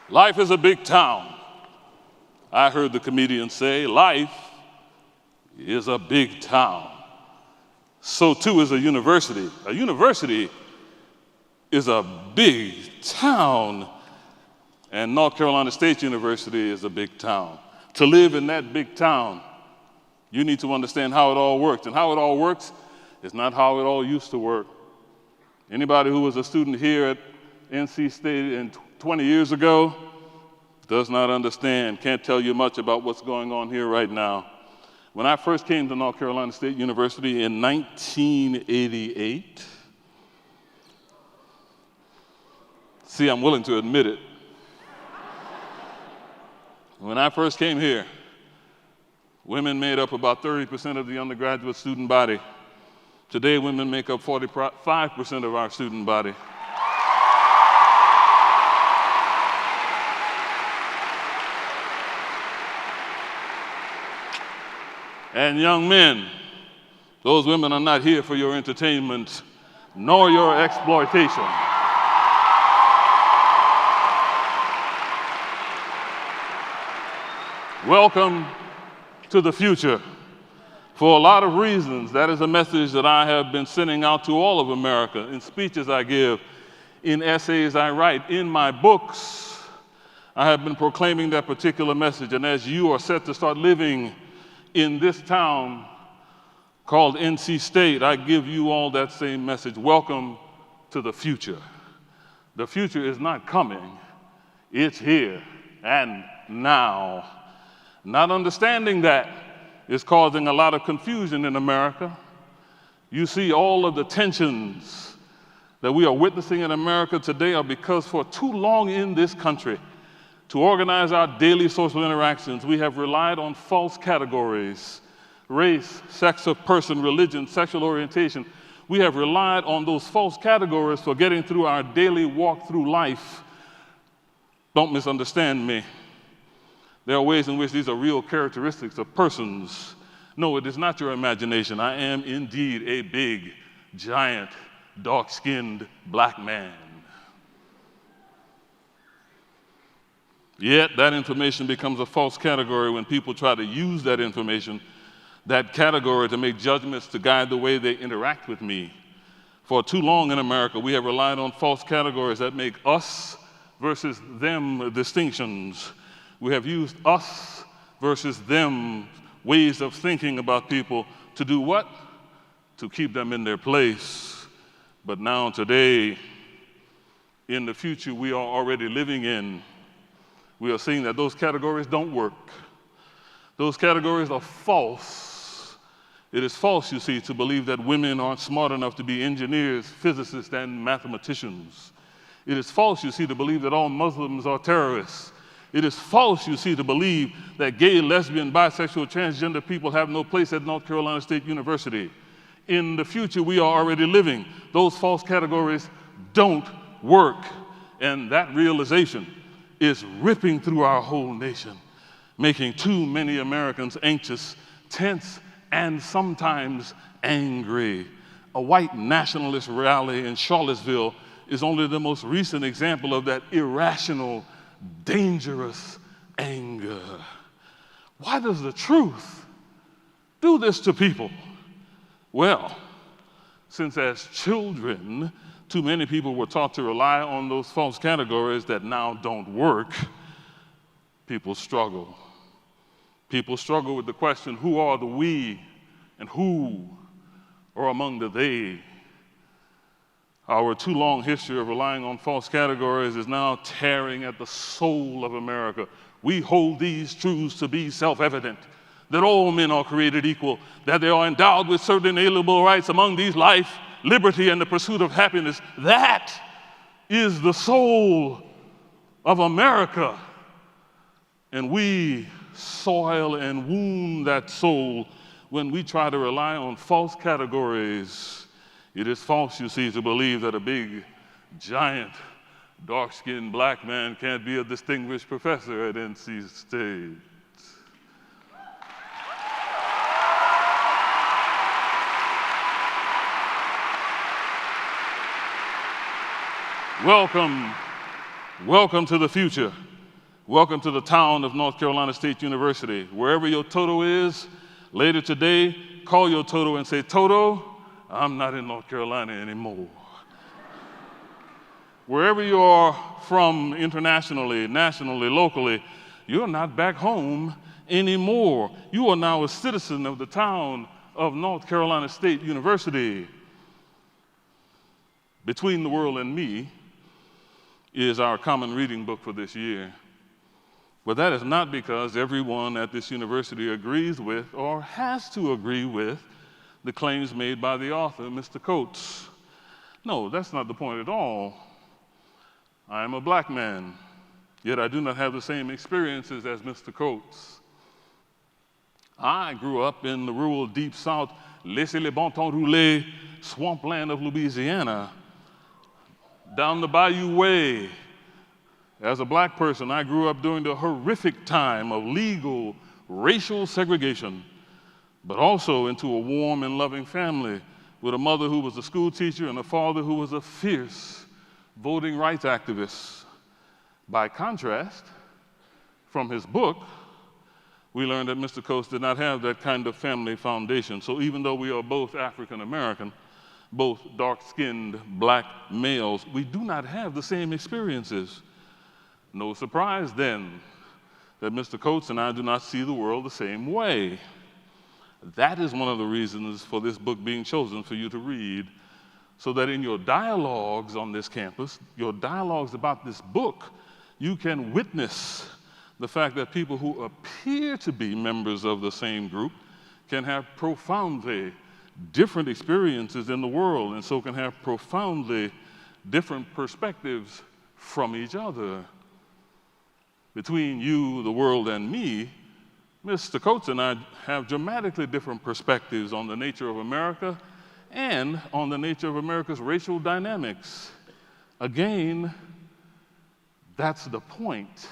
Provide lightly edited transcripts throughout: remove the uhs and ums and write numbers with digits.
Life is a big town. I heard the comedian say, life is a big town. So too is a university. A university is a big town, and North Carolina State University is a big town. To live in that big town, you need to understand how it all works. And how it all works is not how it all used to work. Anybody who was a student here at NC State 20 years ago does not understand, can't tell you much about what's going on here right now. When I first came to North Carolina State University in 1988, see, I'm willing to admit it. When I first came here, women made up about 30% of the undergraduate student body. Today, women make up 45% of our student body. And young men, those women are not here for your entertainment nor your exploitation. Welcome to the future. For a lot of reasons, that is a message that I have been sending out to all of America in speeches I give, in essays I write, in my books. I have been proclaiming that particular message, and as you are set to start living in this town called NC State, I give you all that same message. Welcome to the future. The future is not coming, it's here and now. Not understanding that is causing a lot of confusion in America. You see, all of the tensions that we are witnessing in America today are because for too long in this country, to organize our daily social interactions, we have relied on false categories: race, sex of person, religion, sexual orientation. We have relied on those false categories for getting through our daily walk through life. Don't misunderstand me. There are ways in which these are real characteristics of persons. No, it is not your imagination. I am indeed a big, giant, dark-skinned black man. Yet that information becomes a false category when people try to use that information, that category, to make judgments to guide the way they interact with me. For too long in America, we have relied on false categories that make us versus them distinctions. We have used us versus them ways of thinking about people to do what? To keep them in their place. But now today, in the future we are already living in, we are seeing that those categories don't work. Those categories are false. It is false, you see, to believe that women aren't smart enough to be engineers, physicists, and mathematicians. It is false, you see, to believe that all Muslims are terrorists. It is false, you see, to believe that gay, lesbian, bisexual, transgender people have no place at North Carolina State University. In the future we are already living, those false categories don't work. And that realization is ripping through our whole nation, making too many Americans anxious, tense, and sometimes angry. A white nationalist rally in Charlottesville is only the most recent example of that irrational, dangerous anger. Why does the truth do this to people? Well, since as children, too many people were taught to rely on those false categories that now don't work, people struggle. People struggle with the question, who are the we and who are among the they? Our too long history of relying on false categories is now tearing at the soul of America. We hold these truths to be self-evident, that all men are created equal, that they are endowed with certain inalienable rights, among these life, liberty, and the pursuit of happiness. That is the soul of America. And we soil and wound that soul when we try to rely on false categories. It is false, you see, to believe that a big, giant, dark-skinned black man can't be a distinguished professor at NC State. Welcome to the future. Welcome to the town of North Carolina State University. Wherever your Toto is, later today, call your Toto and say, Toto, I'm not in North Carolina anymore. Wherever you are from internationally, nationally, locally, you're not back home anymore. You are now a citizen of the town of North Carolina State University. Between the World and Me is our common reading book for this year. But that is not because everyone at this university agrees with or has to agree with the claims made by the author, Mr. Coates. No, that's not the point at all. I am a black man, yet I do not have the same experiences as Mr. Coates. I grew up in the rural Deep South, laissez-les-bon-temps roulés, swampland of Louisiana, down the Bayou Way. As a black person, I grew up during the horrific time of legal racial segregation, but also into a warm and loving family with a mother who was a school teacher and a father who was a fierce voting rights activist. By contrast, from his book, we learned that Mr. Coates did not have that kind of family foundation. So even though we are both African American, both dark-skinned black males, we do not have the same experiences. No surprise then that Mr. Coates and I do not see the world the same way. That is one of the reasons for this book being chosen for you to read, so that in your dialogues on this campus, your dialogues about this book, you can witness the fact that people who appear to be members of the same group can have profoundly different experiences in the world, and so can have profoundly different perspectives from each other. Between you, the world, and me, Mr. Coates and I have dramatically different perspectives on the nature of America and on the nature of America's racial dynamics. Again, that's the point.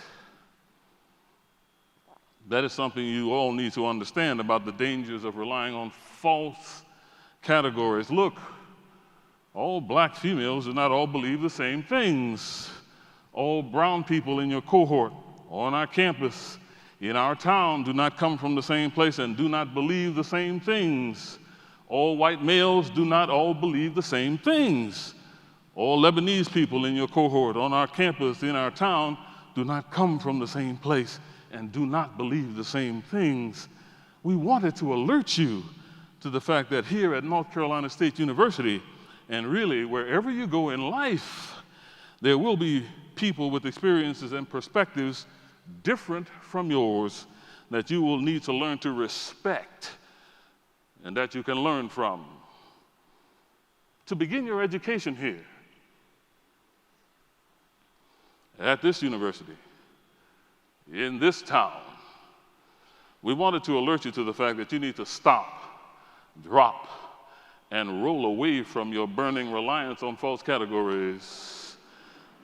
That is something you all need to understand about the dangers of relying on false categories. Look, all black females do not all believe the same things. All brown people in your cohort, on our campus, in our town, do not come from the same place and do not believe the same things. All white males do not all believe the same things. All Lebanese people in your cohort, on our campus, in our town, do not come from the same place and do not believe the same things. We wanted to alert you to the fact that here at North Carolina State University, and really wherever you go in life, there will be people with experiences and perspectives different from yours that you will need to learn to respect and that you can learn from. To begin your education here at this university, in this town, we wanted to alert you to the fact that you need to stop, drop, and roll away from your burning reliance on false categories.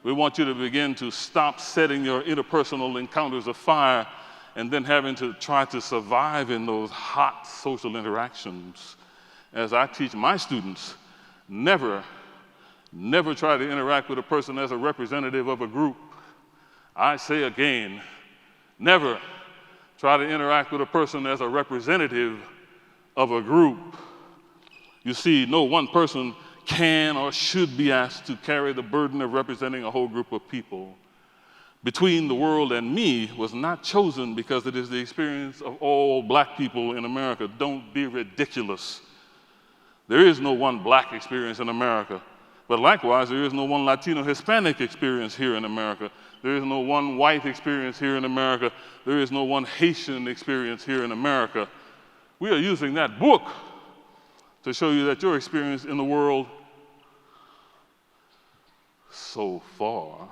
We want you to begin to stop setting your interpersonal encounters afire and then having to try to survive in those hot social interactions. As I teach my students, never try to interact with a person as a representative of a group. I say again, never try to interact with a person as a representative of a group. You see, no one person can or should be asked to carry the burden of representing a whole group of people. Between the World and Me was not chosen because it is the experience of all black people in America. Don't be ridiculous. There is no one black experience in America, but likewise, there is no one Latino Hispanic experience here in America. There is no one white experience here in America. There is no one Haitian experience here in America. We are using that book to show you that your experience in the world so far,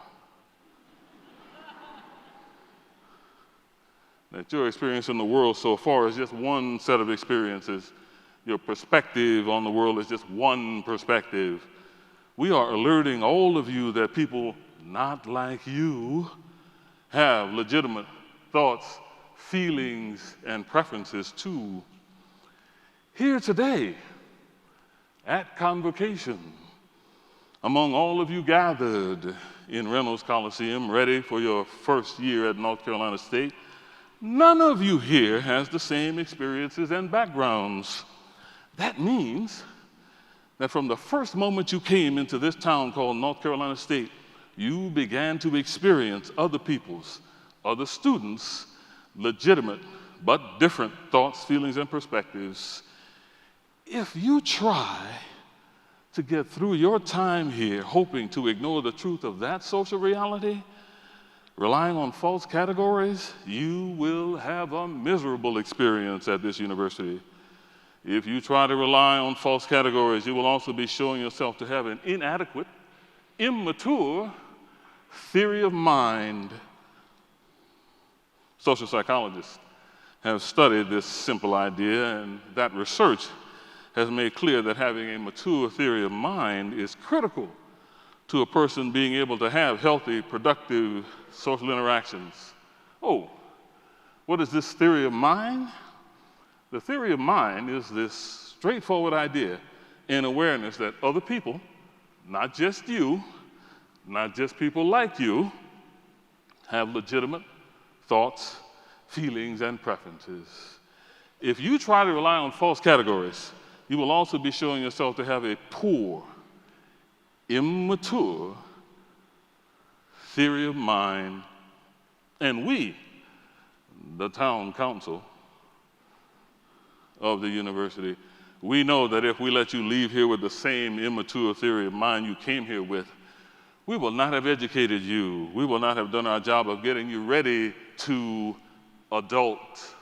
that your experience in the world so far is just one set of experiences. Your perspective on the world is just one perspective. We are alerting all of you that people not like you have legitimate thoughts, feelings, and preferences too. Here today, at convocation, Among all of you gathered in Reynolds Coliseum, ready for your first year at North Carolina State, none of you here has the same experiences and backgrounds. That means that from the first moment you came into this town called North Carolina State, you began to experience other people's, other students' legitimate but different thoughts, feelings, and perspectives. If you try to get through your time here hoping to ignore the truth of that social reality, relying on false categories, you will have a miserable experience at this university. If you try to rely on false categories, you will also be showing yourself to have an inadequate, immature theory of mind. Social psychologists have studied this simple idea, and that research has made clear that having a mature theory of mind is critical to a person being able to have healthy, productive social interactions. Oh, what is this theory of mind? The theory of mind is this straightforward idea and awareness that other people, not just you, not just people like you, have legitimate thoughts, feelings, and preferences. If you try to rely on false categories, you will also be showing yourself to have a poor, immature theory of mind. And we, the town council of the university, we know that if we let you leave here with the same immature theory of mind you came here with, we will not have educated you. We will not have done our job of getting you ready to adult.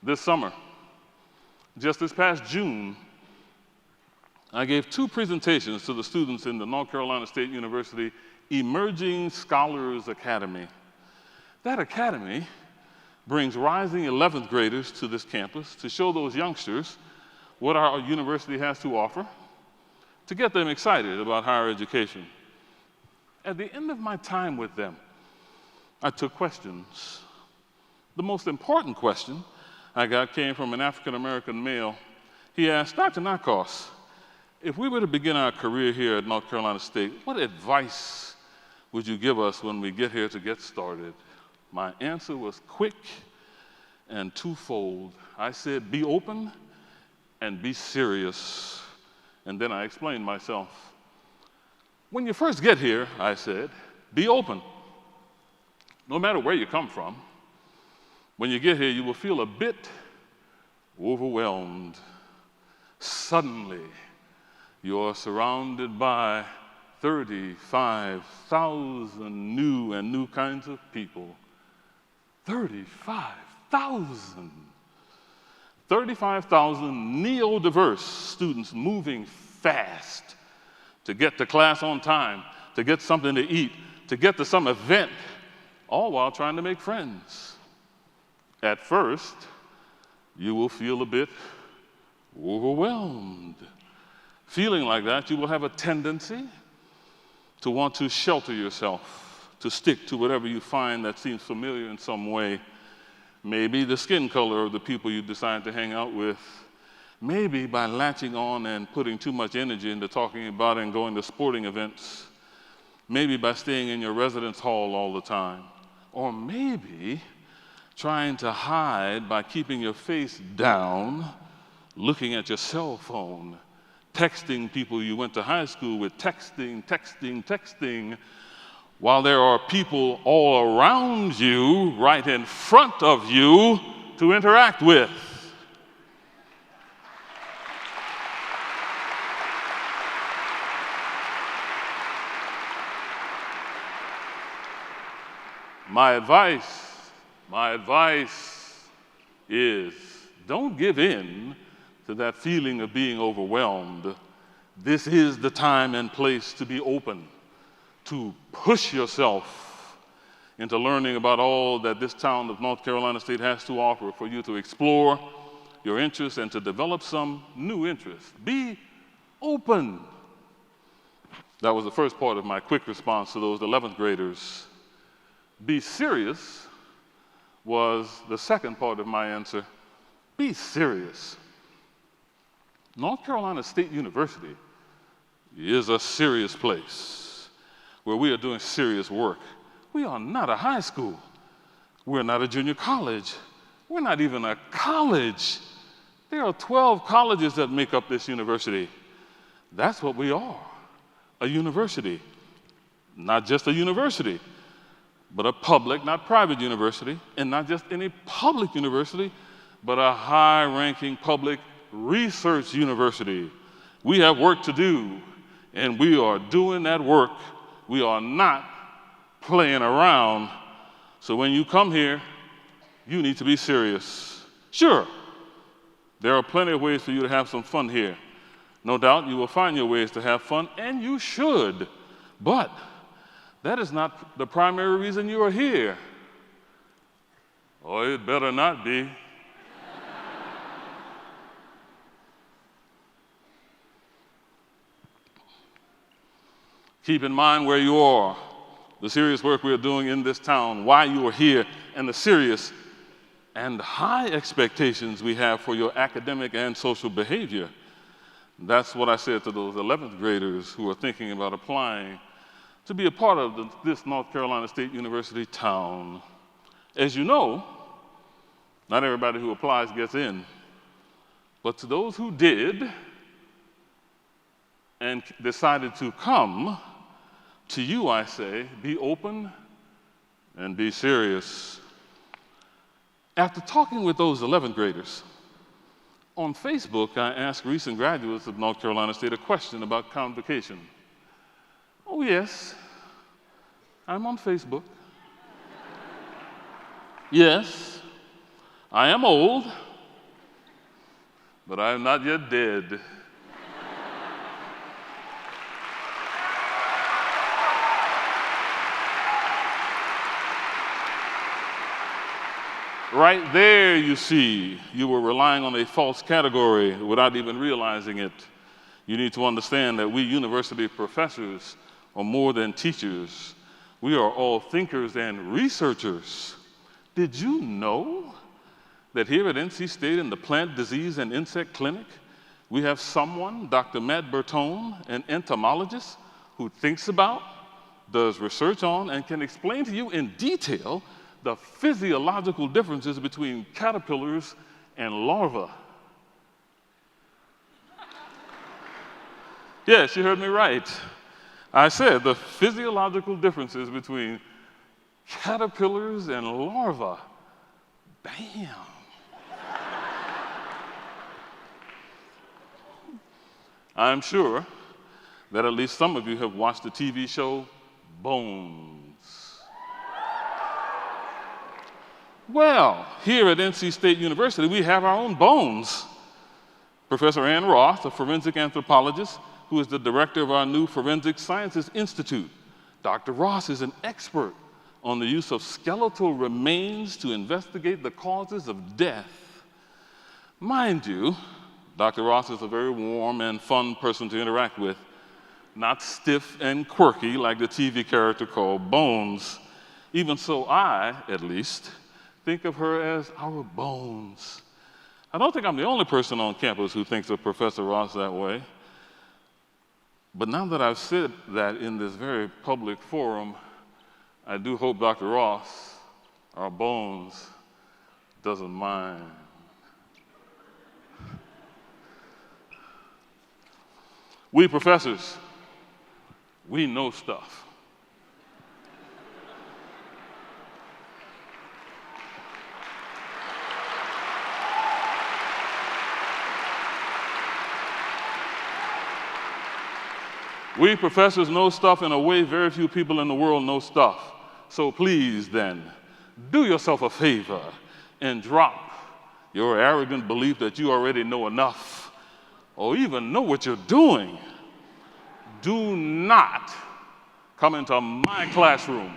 This summer, just this past June, I gave 2 presentations to the students in the North Carolina State University Emerging Scholars Academy. That academy brings rising 11th graders to this campus to show those youngsters what our university has to offer, to get them excited about higher education. At the end of my time with them, I took questions. The most important question I got came from an African-American male. He asked, Dr. Nacoste, if we were to begin our career here at North Carolina State, what advice would you give us when we get here to get started? My answer was quick and twofold. I said, be open and be serious. And then I explained myself. When you first get here, I said, be open. No matter where you come from, when you get here, you will feel a bit overwhelmed. Suddenly, you are surrounded by 35,000 new kinds of people. 35,000. 35,000 neurodiverse students moving fast to get to class on time, to get something to eat, to get to some event, all while trying to make friends. At first, you will feel a bit overwhelmed. Feeling like that, you will have a tendency to want to shelter yourself, to stick to whatever you find that seems familiar in some way. Maybe the skin color of the people you decide to hang out with. Maybe by latching on and putting too much energy into talking about and going to sporting events. Maybe by staying in your residence hall all the time. Or maybe trying to hide by keeping your face down, looking at your cell phone, texting people you went to high school with, texting, while there are people all around you, right in front of you, to interact with. My advice is don't give in to that feeling of being overwhelmed. This is the time and place to be open, to push yourself into learning about all that this town of North Carolina State has to offer, for you to explore your interests and to develop some new interests. Be open. That was the first part of my quick response to those 11th graders. Be serious was the second part of my answer. Be serious. North Carolina State University is a serious place where we are doing serious work. We are not a high school. We're not a junior college. We're not even a college. There are 12 colleges that make up this university. That's what we are, a university. Not just a university, but a public, not private university, and not just any public university, but a high-ranking public research university. We have work to do, and we are doing that work. We are not playing around. So when you come here, you need to be serious. Sure, there are plenty of ways for you to have some fun here. No doubt you will find your ways to have fun, and you should. But that is not the primary reason you are here. Or it better not be. Keep in mind where you are, the serious work we are doing in this town, why you are here, and the serious and high expectations we have for your academic and social behavior. That's what I said to those 11th graders who are thinking about applying to be a part of this North Carolina State University town. As you know, not everybody who applies gets in, but to those who did and decided to come, to you I say, be open and be serious. After talking with those 11th graders, on Facebook I asked recent graduates of North Carolina State a question about convocation. Oh yes, I'm on Facebook. Yes, I am old, but I am not yet dead. Right there, you see, you were relying on a false category without even realizing it. You need to understand that we university professors are more than teachers. We are all thinkers and researchers. Did you know that here at NC State in the Plant Disease and Insect Clinic, we have someone, Dr. Matt Bertone, an entomologist, who thinks about, does research on, and can explain to you in detail the physiological differences between caterpillars and larvae. Yes, you heard me right. I said the physiological differences between caterpillars and larvae. Bam. I'm sure that at least some of you have watched the TV show Bones. Well, here at NC State University, we have our own bones. Professor Ann Roth, a forensic anthropologist, who is the director of our new Forensic Sciences Institute. Dr. Ross is an expert on the use of skeletal remains to investigate the causes of death. Mind you, Dr. Ross is a very warm and fun person to interact with, not stiff and quirky like the TV character called Bones. Even so, I, at least, think of her as our bones. I don't think I'm the only person on campus who thinks of Professor Ross that way. But now that I've said that in this very public forum, I do hope Dr. Ross, our bones, doesn't mind. We professors, we know stuff. We professors know stuff in a way very few people in the world know stuff. So please then, do yourself a favor and drop your arrogant belief that you already know enough or even know what you're doing. Do not come into my classroom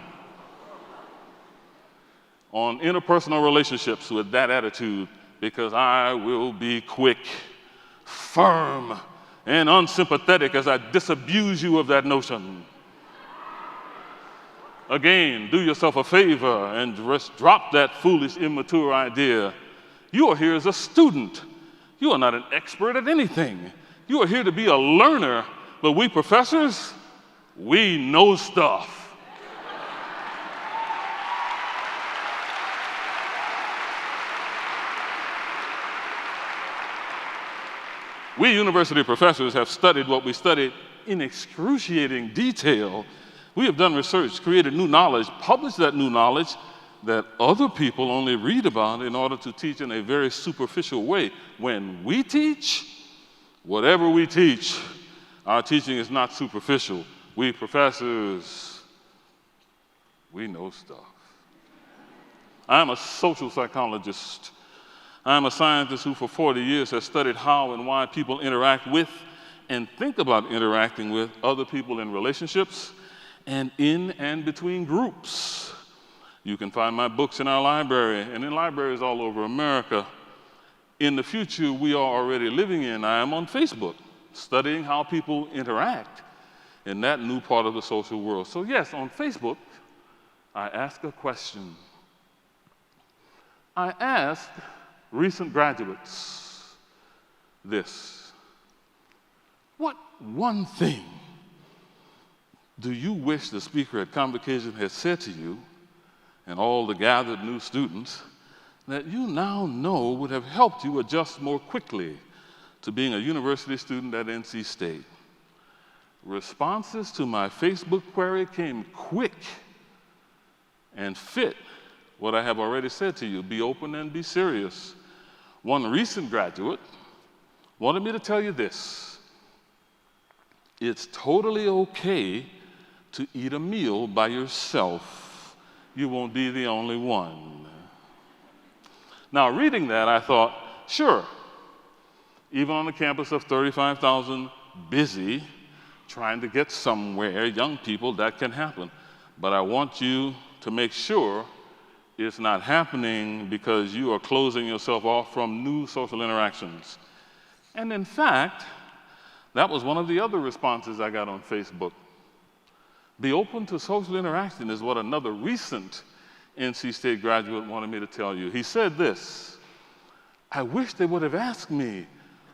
on interpersonal relationships with that attitude, because I will be quick, firm, and unsympathetic as I disabuse you of that notion. Again, do yourself a favor and just drop that foolish, immature idea. You are here as a student. You are not an expert at anything. You are here to be a learner, but we professors, we know stuff. We university professors have studied what we studied in excruciating detail. We have done research, created new knowledge, published that new knowledge that other people only read about in order to teach in a very superficial way. When we teach, whatever we teach, our teaching is not superficial. We professors, we know stuff. I'm a social psychologist. I'm a scientist who for 40 years has studied how and why people interact with and think about interacting with other people in relationships and in and between groups. You can find my books in our library and in libraries all over America. In the future we are already living in, I am on Facebook, studying how people interact in that new part of the social world. So yes, on Facebook, I ask a question. I asked recent graduates this: what one thing do you wish the speaker at convocation had said to you and all the gathered new students that you now know would have helped you adjust more quickly to being a university student at NC State? Responses to my Facebook query came quick and fit what I have already said to you: be open and be serious. One recent graduate wanted me to tell you this: it's totally okay to eat a meal by yourself. You won't be the only one. Now, reading that, I thought, sure, even on the campus of 35,000 busy, trying to get somewhere, young people, that can happen. But I want you to make sure it's not happening because you are closing yourself off from new social interactions. And in fact, that was one of the other responses I got on Facebook. Be open to social interaction is what another recent NC State graduate wanted me to tell you. He said this: I wish they would have asked me,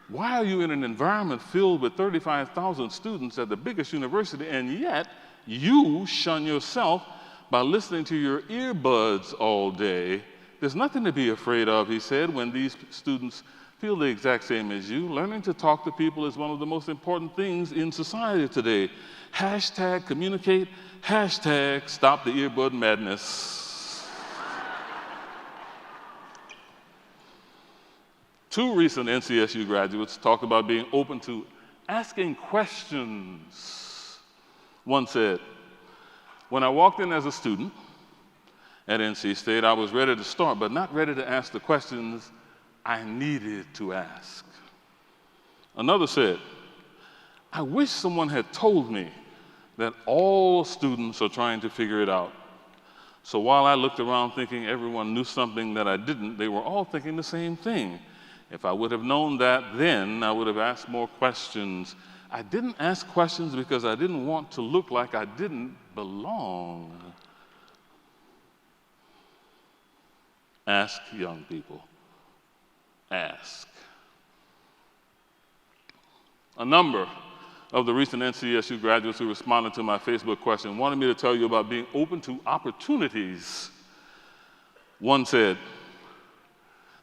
why are you in an environment filled with 35,000 students at the biggest university, and yet you shun yourself by listening to your earbuds all day? There's nothing to be afraid of, he said, when these students feel the exact same as you. Learning to talk to people is one of the most important things in society today. Hashtag communicate, hashtag stop the earbud madness. Two recent NCSU graduates talked about being open to asking questions. One said, when I walked in as a student at NC State, I was ready to start, but not ready to ask the questions I needed to ask. Another said, I wish someone had told me that all students are trying to figure it out. So while I looked around thinking everyone knew something that I didn't, they were all thinking the same thing. If I would have known that then, I would have asked more questions. I didn't ask questions because I didn't want to look like I didn't belong. Ask, young people. Ask. A number of the recent NCSU graduates who responded to my Facebook question wanted me to tell you about being open to opportunities. One said,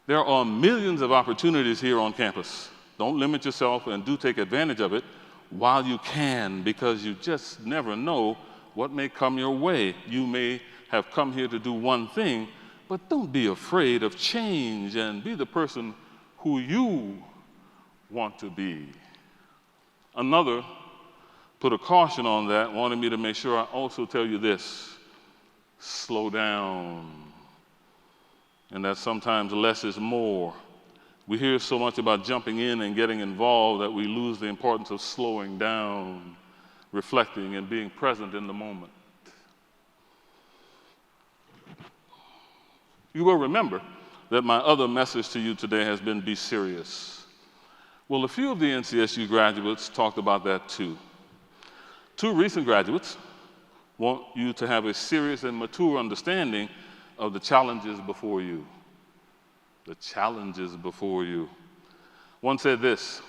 there are millions of opportunities here on campus. Don't limit yourself and do take advantage of it while you can, because you just never know what may come your way. You may have come here to do one thing, but don't be afraid of change and be the person who you want to be. Another put a caution on that, wanted me to make sure I also tell you this: slow down. And that sometimes less is more. We hear so much about jumping in and getting involved that we lose the importance of slowing down, reflecting, and being present in the moment. You will remember that my other message to you today has been be serious. Well, a few of the NCSU graduates talked about that too. Two recent graduates want you to have a serious and mature understanding of the challenges before you. The challenges before you. One said this: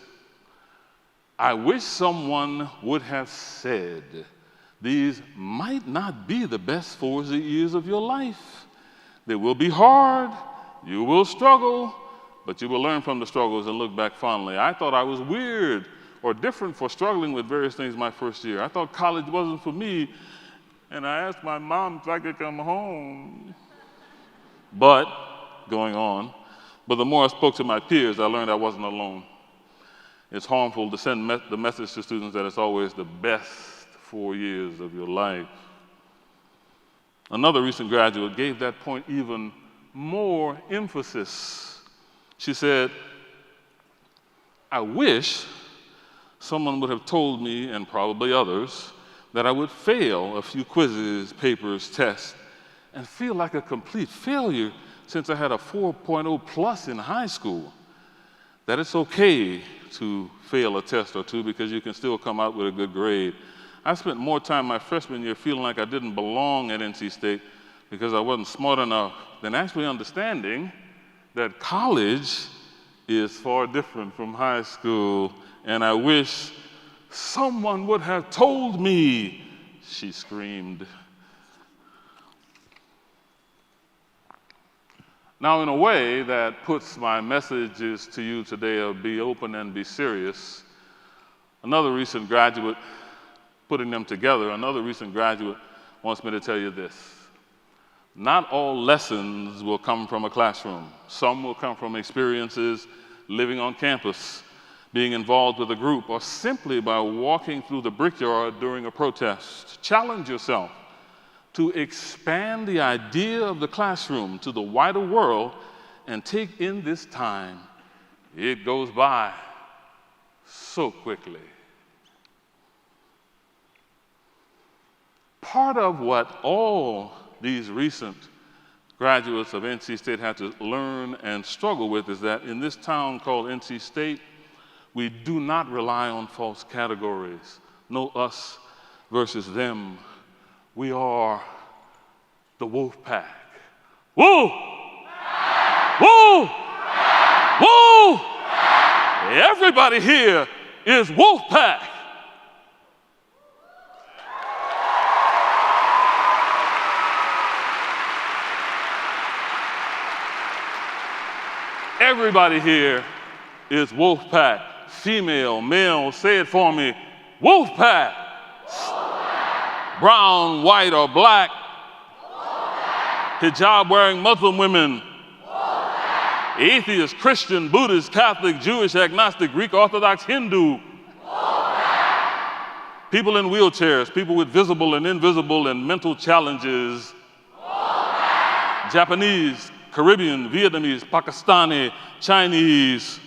I wish someone would have said, these might not be the best 40 years of your life. They will be hard, you will struggle, but you will learn from the struggles and look back fondly. I thought I was weird or different for struggling with various things my first year. I thought college wasn't for me, and I asked my mom if I could come home. But the more I spoke to my peers, I learned I wasn't alone. It's harmful to send the message to students that it's always the best 4 years of your life. Another recent graduate gave that point even more emphasis. She said, I wish someone would have told me, and probably others, that I would fail a few quizzes, papers, tests, and feel like a complete failure since I had a 4.0 plus in high school. That it's okay to fail a test or two because you can still come out with a good grade. I spent more time my freshman year feeling like I didn't belong at NC State because I wasn't smart enough than actually understanding that college is far different from high school, and I wish someone would have told me, she screamed. Now, in a way that puts my messages to you today of be open and be serious, another recent graduate wants me to tell you this. Not all lessons will come from a classroom. Some will come from experiences living on campus, being involved with a group, or simply by walking through the brickyard during a protest. Challenge yourself to expand the idea of the classroom to the wider world and take in this time. It goes by so quickly. Part of what all these recent graduates of NC State had to learn and struggle with is that in this town called NC State, we do not rely on false categories. No us versus them. We are the wolf pack. Woo! Woo! Woo! Everybody here is wolf pack. Everybody here is wolf pack. Female, male, say it for me. Wolf pack. Brown, white, or black. Hijab-wearing Muslim women. Atheist, Christian, Buddhist, Catholic, Jewish, agnostic, Greek, Orthodox, Hindu. People in wheelchairs, people with visible and invisible and mental challenges. Japanese, Caribbean, Vietnamese, Pakistani, Chinese.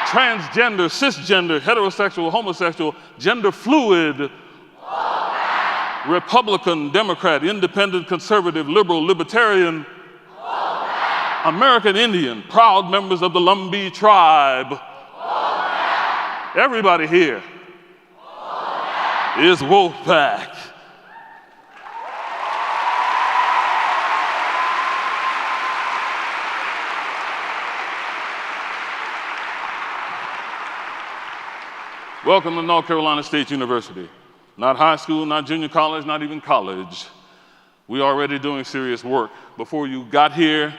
Transgender, cisgender, heterosexual, homosexual, gender fluid. Republican, Democrat, independent, conservative, liberal, libertarian, American Indian, proud members of the Lumbee tribe. Everybody here is Wolfpack. Welcome to North Carolina State University. Not high school, not junior college, not even college. We're already doing serious work. Before you got here,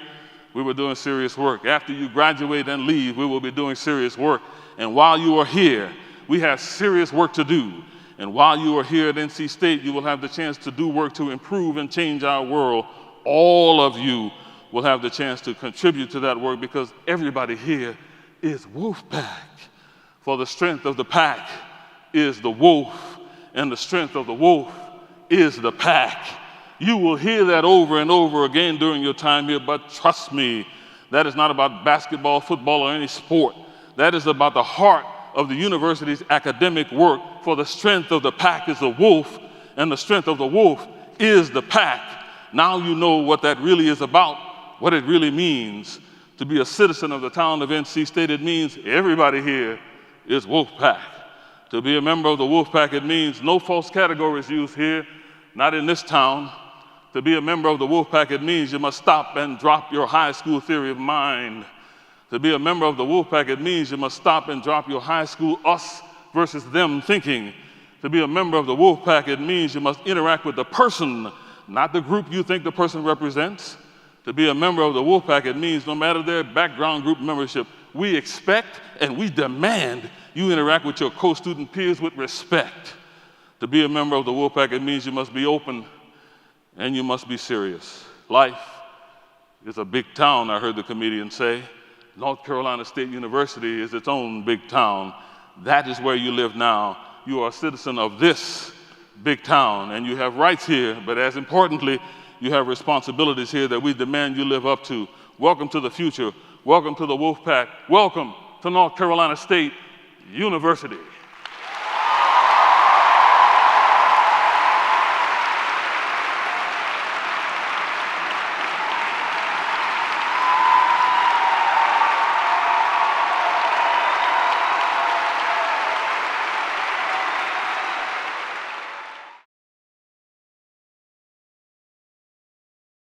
we were doing serious work. After you graduate and leave, we will be doing serious work. And while you are here, we have serious work to do. And while you are here at NC State, you will have the chance to do work to improve and change our world. All of you will have the chance to contribute to that work because everybody here is Wolfpack. For the strength of the pack is the wolf, and the strength of the wolf is the pack. You will hear that over and over again during your time here, but trust me, that is not about basketball, football, or any sport. That is about the heart of the university's academic work. For the strength of the pack is the wolf, and the strength of the wolf is the pack. Now you know what that really is about, what it really means to be a citizen of the town of NC State. It means everybody here is Wolfpack. To be a member of the Wolfpack, it means no false categories used here, not in this town. To be a member of the Wolfpack, it means you must stop and drop your high school theory of mind. To be a member of the Wolfpack, it means you must stop and drop your high school us versus them thinking. To be a member of the Wolfpack, it means you must interact with the person, not the group you think the person represents. To be a member of the Wolfpack, it means no matter their background group membership, we expect and we demand you interact with your co-student peers with respect. To be a member of the Wolfpack, it means you must be open and you must be serious. Life is a big town, I heard the comedian say. North Carolina State University is its own big town. That is where you live now. You are a citizen of this big town, and you have rights here, but as importantly, you have responsibilities here that we demand you live up to. Welcome to the future. Welcome to the Wolfpack. Welcome to North Carolina State University.